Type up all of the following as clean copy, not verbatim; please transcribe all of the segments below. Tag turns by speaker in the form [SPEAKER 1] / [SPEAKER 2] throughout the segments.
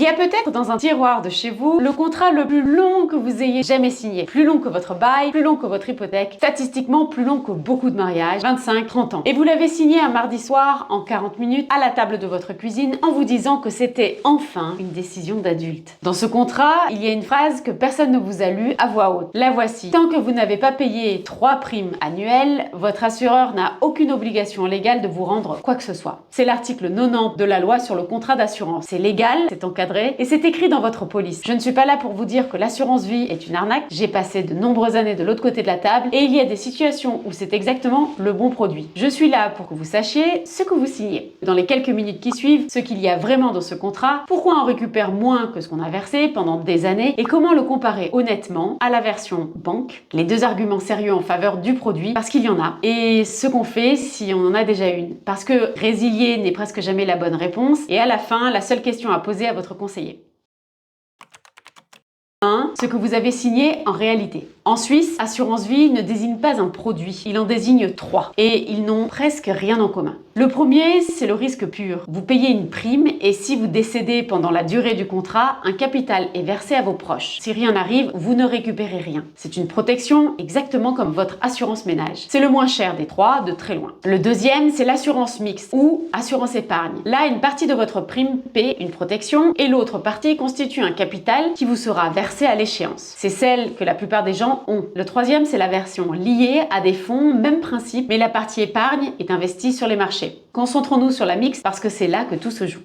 [SPEAKER 1] Il y a peut-être dans un tiroir de chez vous le contrat le plus long que vous ayez jamais signé. Plus long que votre bail, plus long que votre hypothèque, statistiquement plus long que beaucoup de mariages, 25-30 ans. Et vous l'avez signé un mardi soir en 40 minutes à la table de votre cuisine en vous disant que c'était enfin une décision d'adulte. Dans ce contrat, il y a une phrase que personne ne vous a lue à voix haute. La voici. Tant que vous n'avez pas payé 3 primes annuelles, votre assureur n'a aucune obligation légale de vous rendre quoi que ce soit. C'est l'article 90 de la loi sur le contrat d'assurance. C'est légal, c'est encadré et c'est écrit dans votre police. Je ne suis pas là pour vous dire que l'assurance vie est une arnaque. J'ai passé de nombreuses années de l'autre côté de la table et il y a des situations où c'est exactement le bon produit. Je suis là pour que vous sachiez ce que vous signez. Dans les quelques minutes qui suivent, ce qu'il y a vraiment dans ce contrat, pourquoi on récupère moins que ce qu'on a versé pendant des années et comment le comparer honnêtement à la version banque, les deux arguments sérieux en faveur du produit, parce qu'il y en a, et ce qu'on fait si on en a déjà une. Parce que résilier n'est presque jamais la bonne réponse, et à la fin, la seule question à poser à votre conseiller. 1. Ce que vous avez signé en réalité. En Suisse, assurance vie ne désigne pas un produit, il en désigne 3 et ils n'ont presque rien en commun. Le premier, c'est le risque pur. Vous payez une prime et si vous décédez pendant la durée du contrat, un capital est versé à vos proches. Si rien n'arrive, vous ne récupérez rien. C'est une protection exactement comme votre assurance ménage. C'est le moins cher des 3, de très loin. Le deuxième, c'est l'assurance mixte ou assurance épargne. Là, une partie de votre prime paie une protection et l'autre partie constitue un capital qui vous sera versé à l'échéance. C'est celle que la plupart des gens ont. Le troisième, c'est la version liée à des fonds, même principe, mais la partie épargne est investie sur les marchés. Concentrons-nous sur la mixte parce que c'est là que tout se joue.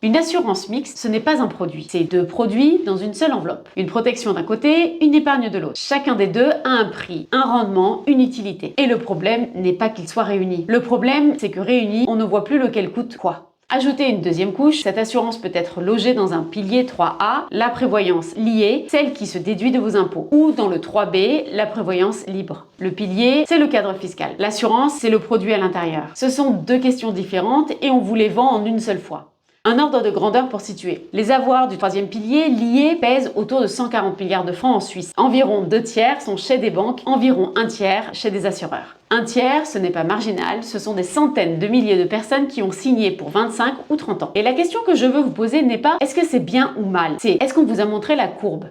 [SPEAKER 1] Une assurance mixte, ce n'est pas un produit, c'est 2 produits dans une seule enveloppe. Une protection d'un côté, une épargne de l'autre. Chacun des deux a un prix, un rendement, une utilité. Et le problème n'est pas qu'ils soient réunis. Le problème, c'est que réunis, on ne voit plus lequel coûte quoi. Ajoutez une deuxième couche, cette assurance peut être logée dans un pilier 3A, la prévoyance liée, celle qui se déduit de vos impôts, ou dans le 3B, la prévoyance libre. Le pilier, c'est le cadre fiscal. L'assurance, c'est le produit à l'intérieur. Ce sont 2 questions différentes et on vous les vend en une seule fois. Un ordre de grandeur pour situer. Les avoirs du 3e pilier liés pèsent autour de 140 milliards de francs en Suisse. Environ 2 tiers sont chez des banques, environ 1 tiers chez des assureurs. 1 tiers, ce n'est pas marginal, ce sont des centaines de milliers de personnes qui ont signé pour 25 ou 30 ans. Et la question que je veux vous poser n'est pas est-ce que c'est bien ou mal, c'est est-ce qu'on vous a montré la courbe?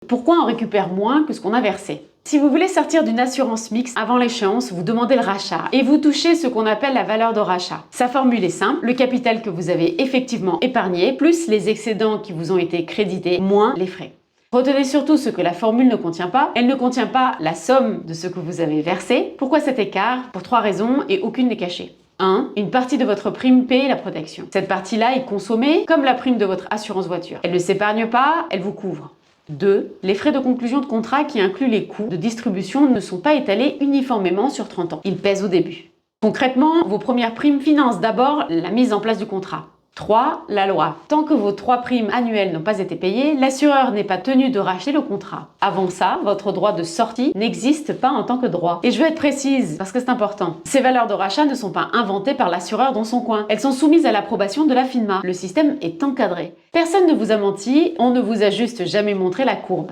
[SPEAKER 1] Pourquoi on récupère moins que ce qu'on a versé? Si vous voulez sortir d'une assurance mixte avant l'échéance, vous demandez le rachat et vous touchez ce qu'on appelle la valeur de rachat. Sa formule est simple, le capital que vous avez effectivement épargné, plus les excédents qui vous ont été crédités, moins les frais. Retenez surtout ce que la formule ne contient pas. Elle ne contient pas la somme de ce que vous avez versé. Pourquoi cet écart? Pour 3 raisons et aucune n'est cachée. 1. Une partie de votre prime paie la protection. Cette partie-là est consommée comme la prime de votre assurance voiture. Elle ne s'épargne pas, elle vous couvre. 2. Les frais de conclusion de contrat qui incluent les coûts de distribution ne sont pas étalés uniformément sur 30 ans. Ils pèsent au début. Concrètement, vos premières primes financent d'abord la mise en place du contrat. 3. La loi. Tant que vos 3 primes annuelles n'ont pas été payées, l'assureur n'est pas tenu de racheter le contrat. Avant ça, votre droit de sortie n'existe pas en tant que droit. Et je veux être précise, parce que c'est important. Ces valeurs de rachat ne sont pas inventées par l'assureur dans son coin. Elles sont soumises à l'approbation de la FINMA. Le système est encadré. Personne ne vous a menti, on ne vous a juste jamais montré la courbe.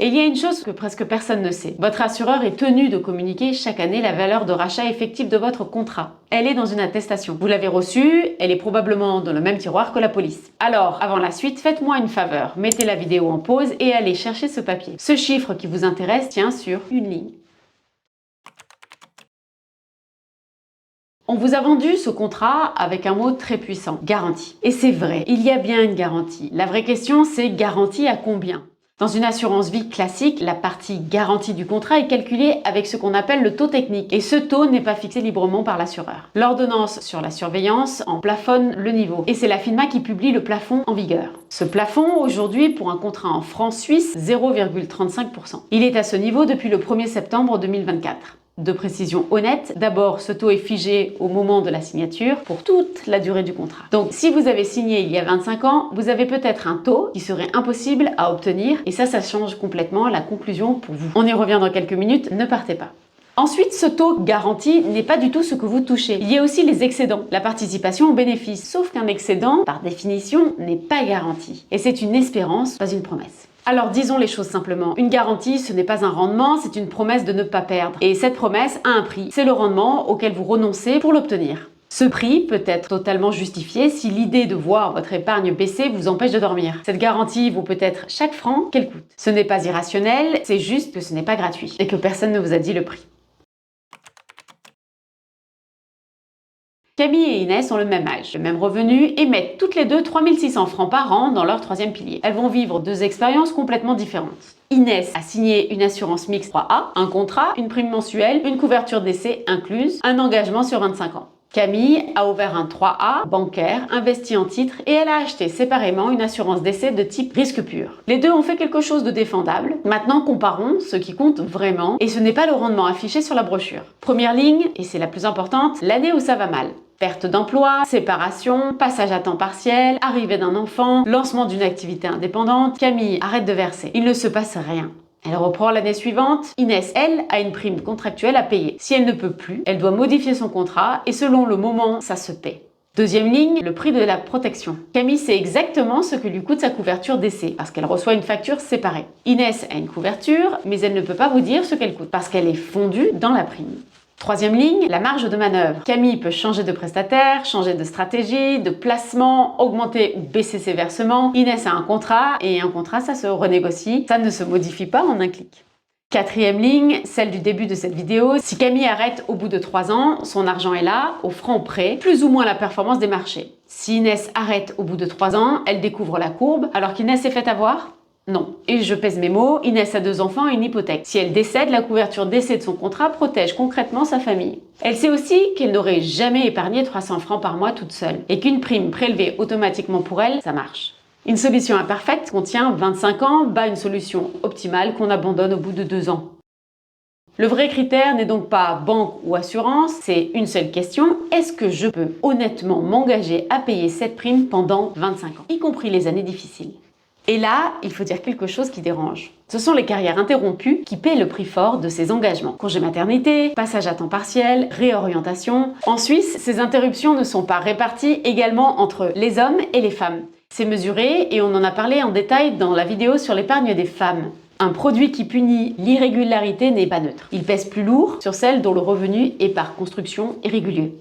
[SPEAKER 1] Et il y a une chose que presque personne ne sait. Votre assureur est tenu de communiquer chaque année la valeur de rachat effective de votre contrat. Elle est dans une attestation. Vous l'avez reçue, elle est probablement dans le même tiroir que la police. Alors, avant la suite, faites-moi une faveur. Mettez la vidéo en pause et allez chercher ce papier. Ce chiffre qui vous intéresse tient sur une ligne. On vous a vendu ce contrat avec un mot très puissant, garantie. Et c'est vrai, il y a bien une garantie. La vraie question, c'est garantie à combien ? Dans une assurance vie classique, la partie garantie du contrat est calculée avec ce qu'on appelle le taux technique et ce taux n'est pas fixé librement par l'assureur. L'ordonnance sur la surveillance en plafonne le niveau et c'est la FINMA qui publie le plafond en vigueur. Ce plafond, aujourd'hui, pour un contrat en francs suisses, 0,35%. Il est à ce niveau depuis le 1er septembre 2024. De précision honnête, d'abord ce taux est figé au moment de la signature pour toute la durée du contrat. Donc si vous avez signé il y a 25 ans, vous avez peut-être un taux qui serait impossible à obtenir et ça change complètement la conclusion pour vous. On y revient dans quelques minutes, ne partez pas. Ensuite, ce taux garanti n'est pas du tout ce que vous touchez. Il y a aussi les excédents, la participation aux bénéfices. Sauf qu'un excédent, par définition, n'est pas garanti. Et c'est une espérance, pas une promesse. Alors disons les choses simplement, une garantie ce n'est pas un rendement, c'est une promesse de ne pas perdre. Et cette promesse a un prix, c'est le rendement auquel vous renoncez pour l'obtenir. Ce prix peut être totalement justifié si l'idée de voir votre épargne baisser vous empêche de dormir. Cette garantie vaut peut-être chaque franc qu'elle coûte. Ce n'est pas irrationnel, c'est juste que ce n'est pas gratuit et que personne ne vous a dit le prix. Camille et Inès ont le même âge, le même revenu et mettent toutes les deux 3 600 francs par an dans leur troisième pilier. Elles vont vivre deux expériences complètement différentes. Inès a signé une assurance mixte 3A, un contrat, une prime mensuelle, une couverture d'essai incluse, un engagement sur 25 ans. Camille a ouvert un 3A bancaire, investi en titres et elle a acheté séparément une assurance d'essai de type risque pur. Les deux ont fait quelque chose de défendable. Maintenant, comparons ce qui compte vraiment et ce n'est pas le rendement affiché sur la brochure. Première ligne, et c'est la plus importante, l'année où ça va mal. Perte d'emploi, séparation, passage à temps partiel, arrivée d'un enfant, lancement d'une activité indépendante. Camille arrête de verser. Il ne se passe rien. Elle reprend l'année suivante. Inès, elle, a une prime contractuelle à payer. Si elle ne peut plus, elle doit modifier son contrat et selon le moment, ça se paie. Deuxième ligne, le prix de la protection. Camille sait exactement ce que lui coûte sa couverture d'essai parce qu'elle reçoit une facture séparée. Inès a une couverture, mais elle ne peut pas vous dire ce qu'elle coûte parce qu'elle est fondue dans la prime. Troisième ligne, la marge de manœuvre. Camille peut changer de prestataire, changer de stratégie, de placement, augmenter ou baisser ses versements. Inès a un contrat et un contrat, ça se renégocie. Ça ne se modifie pas en un clic. Quatrième ligne, celle du début de cette vidéo. Si Camille arrête au bout de 3 ans, son argent est là, au franc près, plus ou moins la performance des marchés. Si Inès arrête au bout de 3 ans, elle découvre la courbe, alors qu'Inès s'est fait avoir ? Non. Et je pèse mes mots, Inès a 2 enfants et une hypothèque. Si elle décède, la couverture d'essai de son contrat protège concrètement sa famille. Elle sait aussi qu'elle n'aurait jamais épargné 300 francs par mois toute seule et qu'une prime prélevée automatiquement pour elle, ça marche. Une solution imparfaite contient 25 ans, bat une solution optimale qu'on abandonne au bout de 2 ans. Le vrai critère n'est donc pas banque ou assurance, c'est une seule question. Est-ce que je peux honnêtement m'engager à payer cette prime pendant 25 ans, y compris les années difficiles ? Et là, il faut dire quelque chose qui dérange. Ce sont les carrières interrompues qui paient le prix fort de ces engagements. Congé maternité, passage à temps partiel, réorientation. En Suisse, ces interruptions ne sont pas réparties également entre les hommes et les femmes. C'est mesuré et on en a parlé en détail dans la vidéo sur l'épargne des femmes. Un produit qui punit l'irrégularité n'est pas neutre. Il pèse plus lourd sur celles dont le revenu est par construction irrégulier.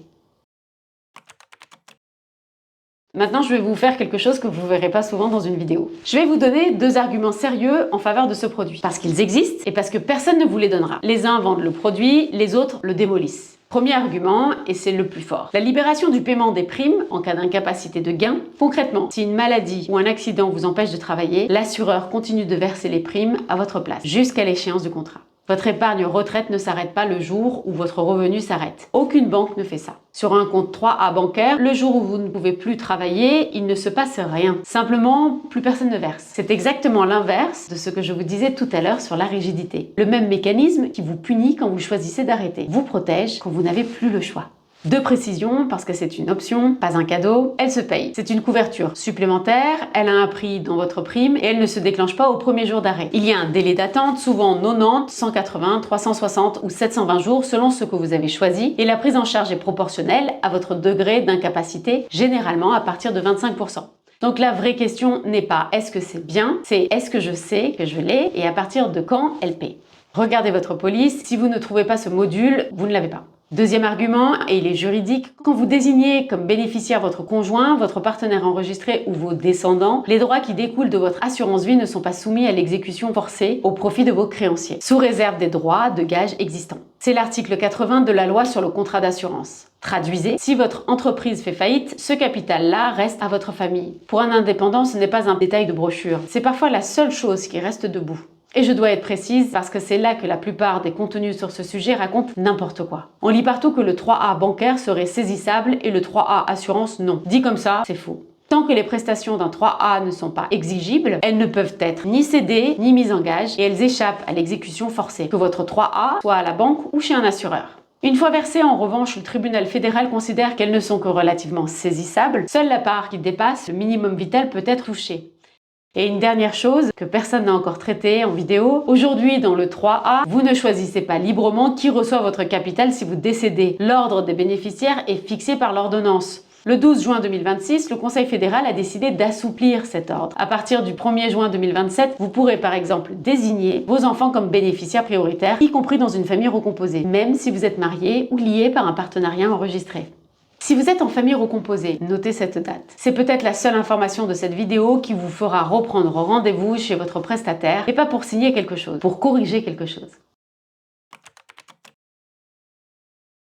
[SPEAKER 1] Maintenant, je vais vous faire quelque chose que vous ne verrez pas souvent dans une vidéo. Je vais vous donner 2 arguments sérieux en faveur de ce produit. Parce qu'ils existent et parce que personne ne vous les donnera. Les uns vendent le produit, les autres le démolissent. Premier argument, et c'est le plus fort. La libération du paiement des primes en cas d'incapacité de gain. Concrètement, si une maladie ou un accident vous empêche de travailler, l'assureur continue de verser les primes à votre place jusqu'à l'échéance du contrat. Votre épargne retraite ne s'arrête pas le jour où votre revenu s'arrête. Aucune banque ne fait ça. Sur un compte 3A bancaire, le jour où vous ne pouvez plus travailler, il ne se passe rien. Simplement, plus personne ne verse. C'est exactement l'inverse de ce que je vous disais tout à l'heure sur la rigidité. Le même mécanisme qui vous punit quand vous choisissez d'arrêter, vous protège quand vous n'avez plus le choix. 2 précisions, parce que c'est une option, pas un cadeau, elle se paye. C'est une couverture supplémentaire, elle a un prix dans votre prime et elle ne se déclenche pas au premier jour d'arrêt. Il y a un délai d'attente, souvent 90, 180, 360 ou 720 jours selon ce que vous avez choisi et la prise en charge est proportionnelle à votre degré d'incapacité, généralement à partir de 25%. Donc la vraie question n'est pas est-ce que c'est bien, c'est est-ce que je sais que je l'ai et à partir de quand elle paie. Regardez votre police, si vous ne trouvez pas ce module, vous ne l'avez pas. Deuxième argument, et il est juridique, quand vous désignez comme bénéficiaire votre conjoint, votre partenaire enregistré ou vos descendants, les droits qui découlent de votre assurance vie ne sont pas soumis à l'exécution forcée au profit de vos créanciers, sous réserve des droits de gage existants. C'est l'article 80 de la loi sur le contrat d'assurance. Traduisez, si votre entreprise fait faillite, ce capital-là reste à votre famille. Pour un indépendant, ce n'est pas un détail de brochure, c'est parfois la seule chose qui reste debout. Et je dois être précise parce que c'est là que la plupart des contenus sur ce sujet racontent n'importe quoi. On lit partout que le 3A bancaire serait saisissable et le 3A assurance non. Dit comme ça, c'est faux. Tant que les prestations d'un 3A ne sont pas exigibles, elles ne peuvent être ni cédées ni mises en gage et elles échappent à l'exécution forcée, que votre 3A soit à la banque ou chez un assureur. Une fois versées, en revanche, le tribunal fédéral considère qu'elles ne sont que relativement saisissables. Seule la part qui dépasse le minimum vital peut être touchée. Et une dernière chose que personne n'a encore traitée en vidéo, aujourd'hui dans le 3A, vous ne choisissez pas librement qui reçoit votre capital si vous décédez. L'ordre des bénéficiaires est fixé par l'ordonnance. Le 12 juin 2026, le Conseil fédéral a décidé d'assouplir cet ordre. À partir du 1er juin 2027, vous pourrez par exemple désigner vos enfants comme bénéficiaires prioritaires, y compris dans une famille recomposée, même si vous êtes marié ou lié par un partenariat enregistré. Si vous êtes en famille recomposée, notez cette date. C'est peut-être la seule information de cette vidéo qui vous fera reprendre rendez-vous chez votre prestataire, et pas pour signer quelque chose, pour corriger quelque chose.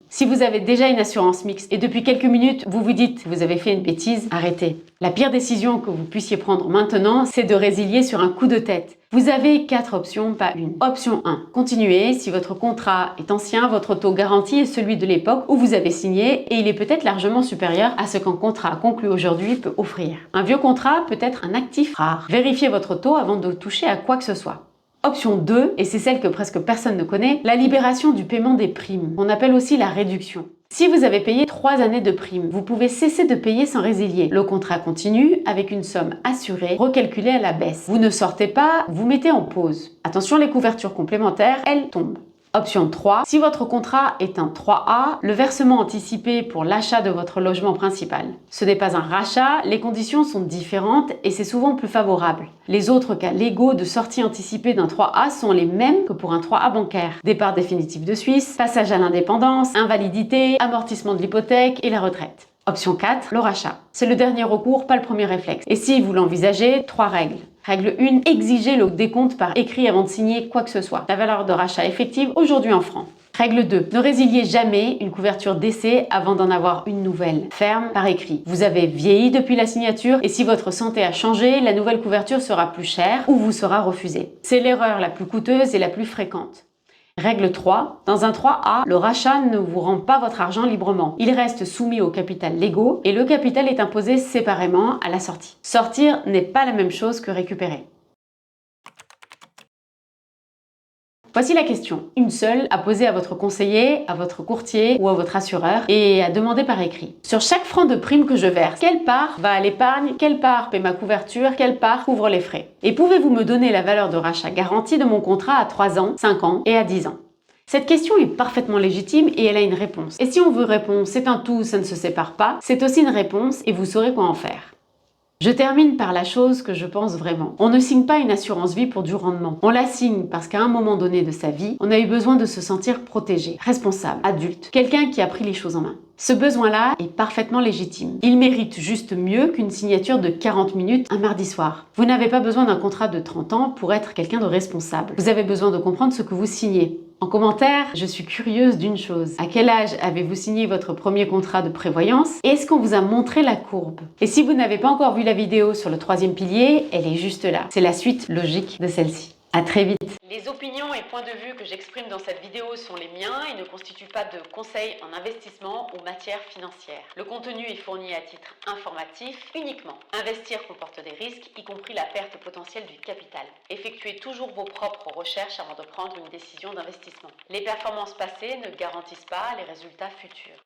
[SPEAKER 1] Si vous avez déjà une assurance mixte et depuis quelques minutes, vous vous dites que vous avez fait une bêtise, arrêtez. La pire décision que vous puissiez prendre maintenant, c'est de résilier sur un coup de tête. Vous avez 4 options, pas une. Option 1. Continuez. Si votre contrat est ancien, votre taux garanti est celui de l'époque où vous avez signé et il est peut-être largement supérieur à ce qu'un contrat conclu aujourd'hui peut offrir. Un vieux contrat peut être un actif rare. Vérifiez votre taux avant de toucher à quoi que ce soit. Option 2, et c'est celle que presque personne ne connaît, la libération du paiement des primes. On appelle aussi la réduction. Si vous avez payé 3 années de primes, vous pouvez cesser de payer sans résilier. Le contrat continue avec une somme assurée, recalculée à la baisse. Vous ne sortez pas, vous mettez en pause. Attention, les couvertures complémentaires, elles tombent. Option 3. Si votre contrat est un 3A, le versement anticipé pour l'achat de votre logement principal. Ce n'est pas un rachat, les conditions sont différentes et c'est souvent plus favorable. Les autres cas légaux de sortie anticipée d'un 3A sont les mêmes que pour un 3A bancaire. Départ définitif de Suisse, passage à l'indépendance, invalidité, amortissement de l'hypothèque et la retraite. Option 4, le rachat. C'est le dernier recours, pas le premier réflexe. Et si vous l'envisagez, 3 règles. Règle 1, exigez le décompte par écrit avant de signer quoi que ce soit. La valeur de rachat effective aujourd'hui en francs. Règle 2, ne résiliez jamais une couverture d'essai avant d'en avoir une nouvelle. Ferme par écrit. Vous avez vieilli depuis la signature et si votre santé a changé, la nouvelle couverture sera plus chère ou vous sera refusée. C'est l'erreur la plus coûteuse et la plus fréquente. Règle 3. Dans un 3A, le rachat ne vous rend pas votre argent librement. Il reste soumis au capital légaux et le capital est imposé séparément à la sortie. Sortir n'est pas la même chose que récupérer. Voici la question, une seule, à poser à votre conseiller, à votre courtier ou à votre assureur et à demander par écrit. Sur chaque franc de prime que je verse, quelle part va à l'épargne, quelle part paie ma couverture, quelle part couvre les frais? Et pouvez-vous me donner la valeur de rachat garantie de mon contrat à 3 ans, 5 ans et à 10 ans? Cette question est parfaitement légitime et elle a une réponse. Et si on veut répondre c'est un tout, ça ne se sépare pas, c'est aussi une réponse et vous saurez quoi en faire. Je termine par la chose que je pense vraiment. On ne signe pas une assurance vie pour du rendement. On la signe parce qu'à un moment donné de sa vie, on a eu besoin de se sentir protégé, responsable, adulte, quelqu'un qui a pris les choses en main. Ce besoin-là est parfaitement légitime. Il mérite juste mieux qu'une signature de 40 minutes un mardi soir. Vous n'avez pas besoin d'un contrat de 30 ans pour être quelqu'un de responsable. Vous avez besoin de comprendre ce que vous signez. En commentaire, je suis curieuse d'une chose. À quel âge avez-vous signé votre premier contrat de prévoyance? Est-ce qu'on vous a montré la courbe? Et si vous n'avez pas encore vu la vidéo sur le 3e pilier, elle est juste là. C'est la suite logique de celle-ci. À très vite. Les opinions et points de vue que j'exprime dans cette vidéo sont les miens et ne constituent pas de conseils en investissement ou matière financière. Le contenu est fourni à titre informatif uniquement. Investir comporte des risques, y compris la perte potentielle du capital. Effectuez toujours vos propres recherches avant de prendre une décision d'investissement. Les performances passées ne garantissent pas les résultats futurs.